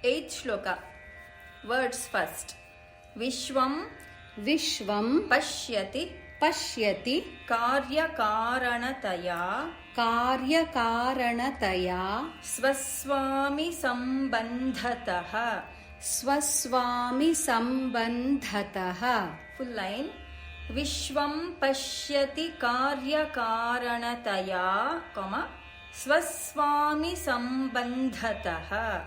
8th shloka. Words first. Vishwam pashyati karyakaranataya swaswami sambandhataha. Full line. Vishwam pashyati karyakaranataya, swaswami sambandhataha.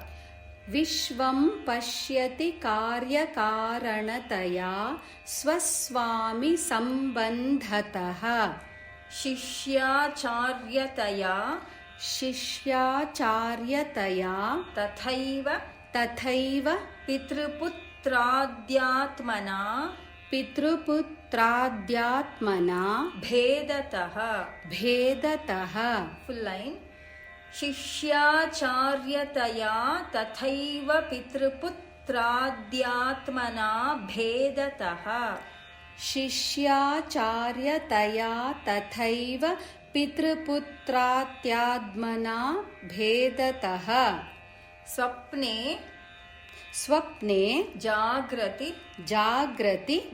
Vishwam pashyati karyakaranataya swaswami sambandhataha. Shishyacharya tathaiva pitruputradhyatmana bhedataha. Full line. शिष्याचार्यतया तथैव पितृपुत्राद्यात्मना भेदतः. शिष्याचार्यतया तथैव पितृपुत्रात्यात्मना भेदतः. स्वप्ने जाग्रति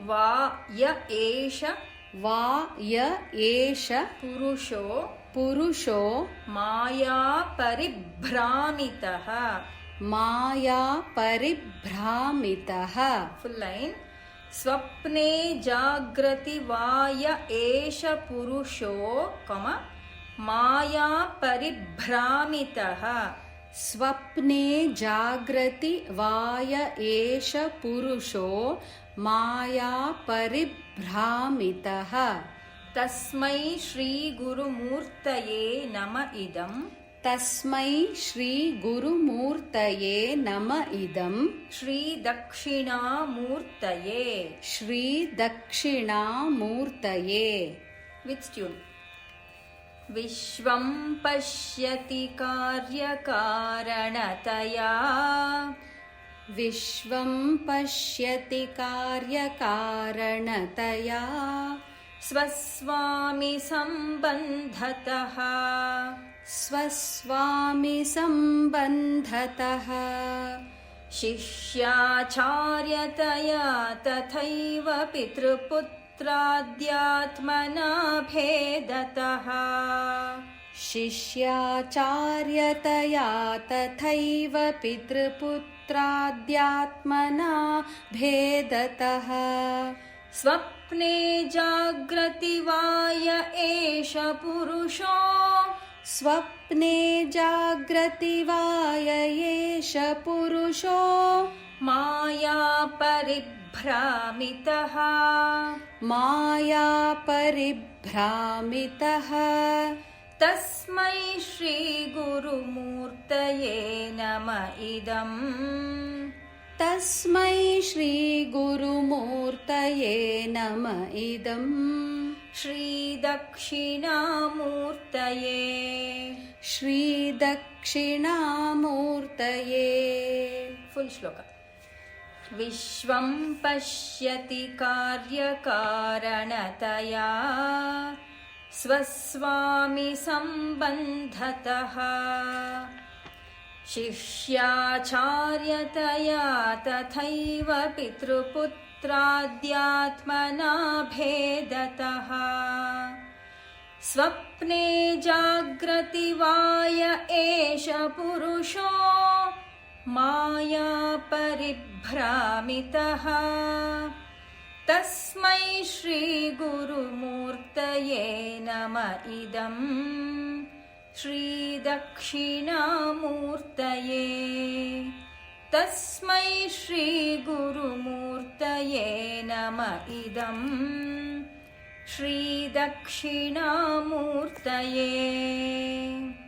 वा य एष पुरुषो माया परिभ्रामितः. Full line. स्वप्ने जाग्रति वा य एष पुरुषो, माया परिभ्रामितः. स्वप्ने जाग्रति वा य एष पुरुषो माया परिभ्रामितः. तस्मै श्री गुरुमूर्तये नम इदम्. तस्मै श्री गुरुमूर्तये नम इदम्. श्री दक्षिणामूर्तये. With tune. विश्वं पश्यति कार्यकारणतया स्वस्वामि सम्बन्धतः. शिष्याचार्यतया तथैव पितृपुत्राद्यात्मना भेदतः. शिष्याचार्यतया तथैव पितृपुत्राद्यात्मना भेदतः. स्वप्ने जाग्रति वा य एष पुरुषो. स्वप्ने जाग्रति वा य एष पुरुषो माया परिभ्रामितः. तस्मै श्री गुरुमूर्तये नम इदम्. तस्मै श्री गुरुमूर्तये नम इदम्. श्री दक्षिणामूर्तये. फुल श्लोक. विश्वं पश्यति कार्यकारणतया स्वस्वामि सम्बन्धतः. शिष्याचार्यतया तथैव पितृपुत्राद्यात्मना भेदतः. स्वप्ने जाग्रति वा य एष पुरुषो माया परिभ्रामितः. तस्मै श्री गुरुमूर्तये नम इदम्. श्री दक्षिणामूर्तये. तस्मै श्री गुरुमूर्तये नम इदम्. श्री दक्षिणामूर्तये.